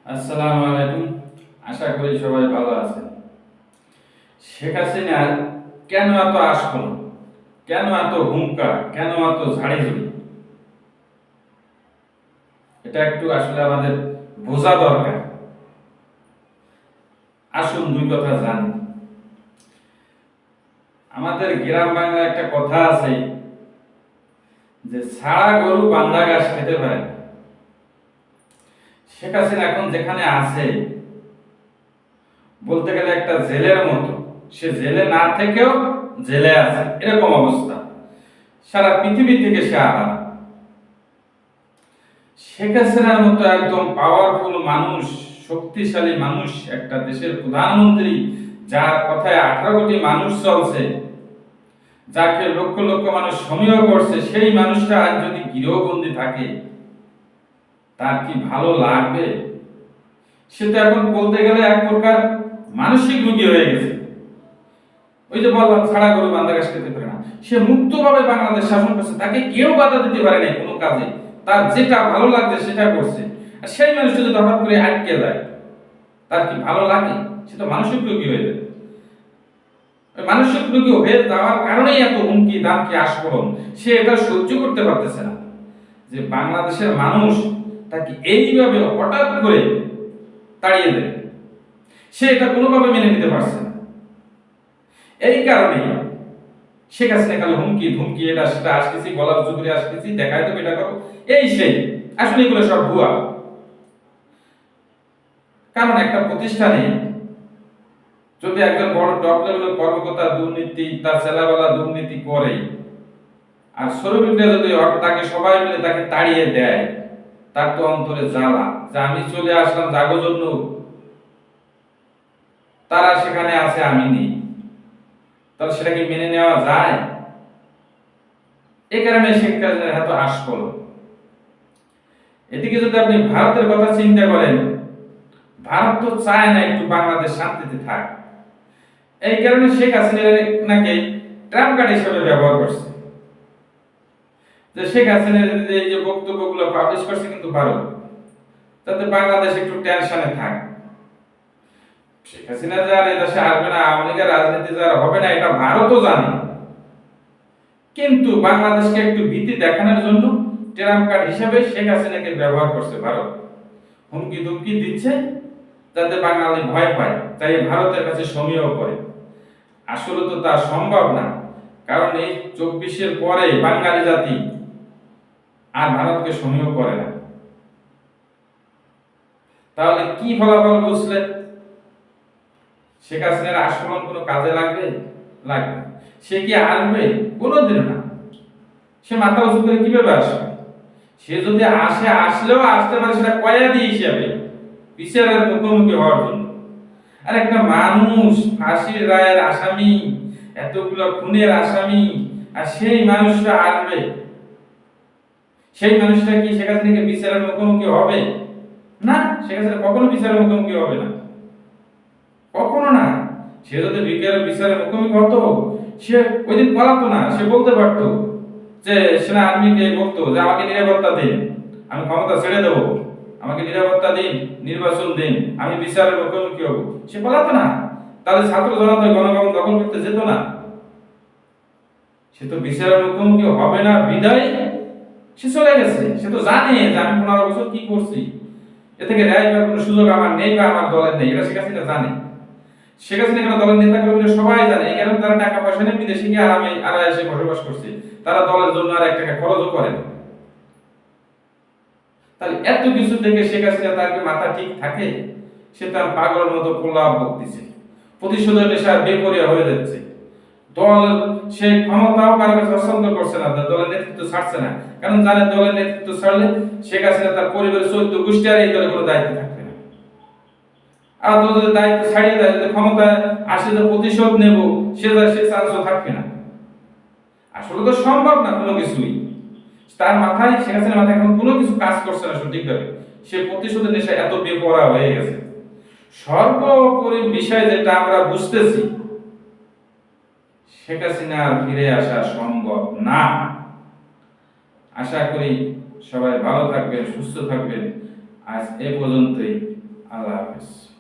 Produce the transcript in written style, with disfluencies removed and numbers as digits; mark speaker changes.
Speaker 1: আসসালামু আলাইকুম। আশা করি সবাই ভালো আছেন। শেখ হাসিনার কেন এত আশফল, কেন এত হুঙ্কার, কেন এত ঝাড়িঝুড়ি, এটা একটু আসলে আমাদের বোঝা দরকার। আসুন দুই কথা জানি। আমাদের গ্রাম বাংলায় একটা কথা আছে যে ছাড়া গরু বান্ধা ঘাস খেতে পারে না। শেখ হাসিনা এখন যেখানে আছে বলতে গেলে একটা জেলের মতো, সে জেলে না থেকেও জেলে আছে, এরকম অবস্থা। সারা পৃথিবী থেকে সে আলাদা। শেখ হাসিনার মতো একদম পাওয়ারফুল মানুষ, শক্তিশালী মানুষ, একটা দেশের প্রধানমন্ত্রী, যার কথায় 18 কোটি মানুষ চলছে, যাকে লক্ষ লক্ষ মানুষ সমীহ করছে, সেই মানুষটা আজ যদি গৃহবন্দী থাকে, তার কি ভালো লাগবে? সে তো এখন বলতে গেলে এক প্রকার মানসিক রোগী হয়ে গেছে। ওই যে বললাম ছাড়া গরু বান্ধা ঘাস খেতে পারে না। সে মুক্তভাবে বাংলাদেশ শাসন করছে, তাকে কেউ বাধা দিতে পারে না কোনো কাজে। তার যেটা ভালো লাগছে সেটা করছে। আর সেই মানুষটা যদি হঠাৎ করে আটকে যায়, তার কি ভালো লাগে? সে তো মানসিক রোগী হয়ে যায়। ওই মানসিক রোগী হয়ে যাওয়ার কারণেই এত হুমকি দামকি আস্ফোরণ। সে এটা সহ্য করতে পারতেছে না যে বাংলাদেশের মানুষ তাকে এইভাবে হঠাৎ করে তাড়িয়ে দেয়। সে এটা কোনোভাবে মেনে নিতে পারছে না। এই কারণে শেখ হাসিনা খালি হুমকি ধুমকি, এটা সেটা আসতেছি, গলা উঁচু করে আসতেছি, দেখায় তো এটা করো, এই সেই। আসলে এগুলো সব ভুয়া। কারণ একটা প্রতিষ্ঠানে যদি একজন বড় টপ লেভেলের কর্মকর্তা দুর্নীতি, তার ছেলেবেলা দুর্নীতি করে, আর শ্রমিকরা যদি তাকে সবাই মিলে তাকে তাড়িয়ে দেয়, তার তো অন্তরে জ্বালা যে আমি চলে আসলাম জাগো জন্য, তারা সেখানে আছে, আমি নেই। তাহলে সেটাকে মেনে নেওয়া যায়? এই কারণে শেখ হাসিনার এত আশফল। এদিকে যদি আপনি ভারতের কথা চিন্তা করেন, ভারত তো চায় না একটু বাংলাদেশ শান্তিতে থাক। এই কারণে শেখ হাসিনা নাকি ট্রাম্প কার্ড হিসেবে ব্যবহার করছে। যে শেখ হাসিনার এই যে বক্তব্যগুলো পাবলিশ করছে কিন্তু ভারত, যাতে বাংলাদেশ একটু টেনশনে থাক। শেখ হাসিনা যার এই দেশে আসবে না, আওয়ামী লীগের রাজনীতি যার হবে না, এটা ভারতও জানে। কিন্তু বাংলাদেশকে একটু ভীতি দেখানোর জন্য ট্রাম্প কার্ড হিসেবে শেখ হাসিনাকে ব্যবহার করছে ভারত। হুমকি ধুমকি দিচ্ছে যাতে বাঙালি ভয় পায়, তাই ভারতের কাছে সমীহ করে। আসলে তো তা সম্ভব না, কারণ এই 24-এর পরে বাঙালি জাতি আর ভারতকে সমীহ করে না। তাহলে কি ফলাফল বুঝলেন? শেখ হাসিনার আস্ফোরণ কোনো কাজে লাগবে? লাগবে। সে কি আসবে? কোনোদিন না। সে মাথা উঁচু করে কিভাবে আসবে? সে যদি আসে, আসলেও আসতে পারে সেটা কয়েদি হিসাবে, বিচারের মুখোমুখি হওয়ার জন্য। আর একটা মানুষ ফাঁসির রায়ের আসামি, এতগুলো খুনের আসামি, আর সেই মানুষটা আসবে, সেই মানুষটা কি শেখ হাসিনাকে বিচারের মুখোমুখি হবে? না, শেখ হাসিনা কখনো বিচারের মুখোমুখি হবে না, কখনো না। সে যদি বিচারের মুখোমুখি হতো, সে ওই দিন পালাতো না। সে বলতে পারতো যে সেনা আর্মিকে বলতো যে আমাকে নিরাপত্তা দিন, আমি ক্ষমতা ছেড়ে দেবো, আমাকে নিরাপত্তা দিন, নির্বাচন দিন, আমি বিচারের মুখোমুখি হব। সে পালাতো না। তাহলে ছাত্র জনতা গণভবন দখল করতে যেত না। সে তো বিচারের মুখোমুখি হবে না বিদায় সে চলে গেছে। সে তো জানে যে আমি 15 বছর কি করছি, এ থেকে রেহাই পাওয়ার কোনো সুযোগ আমার নেই বা আমার দলের নেই, এটা শেখ হাসিনা জানে। শেখ হাসিনা কেন দলের নেতা কর্মীরা সবাই জানে। এই কারণে তারা টাকা পয়সা নিয়ে বিদেশে গিয়ে আরামে বসবাস করছে। তারা দলের জন্য আর 1 টাকা খরচও করে না। তাহলে এত কিছু থেকে শেখ হাসিনা তার কি মাথা ঠিক থাকে? সে তার পাগলের মতো প্রলাপ বকতেছে, প্রতিশোধের নেশায় বেপরিয়া হয়ে যাচ্ছে। দল সে ক্ষমতাও কারো কাছে হস্তান্তর করছে না, দলের নেতৃত্ব ছাড়ছে না, কারণ জানে দলের নেতৃত্ব ছাড়লে শেখ হাসিনা তার পরিবারের 14 গোষ্ঠী আর এই দলের কোনো দায়িত্ব থাকবে না। আর যদি দায়িত্ব ছাড়িয়ে দেয়, যদি ক্ষমতায় আসে যে প্রতিশোধ নেব, সে চান্সও থাকবে না। আসলে তো সম্ভব না কোনো কিছুই। তার মাথায়, শেখ হাসিনার মাথায় এখন কোনো কিছু কাজ করছে না সঠিকভাবে। সে প্রতিশোধের নেশায় এত বেপরোয়া হয়ে গেছে। সর্বোপরি বিষয় যেটা আমরা বুঝতেছি, শেখ হাসিনা ফিরে আসা সম্ভব না। আশা করি সবাই ভালো থাকবেন, সুস্থ থাকবেন। আজ এ পর্যন্তই। আল্লাহ হাফেজ।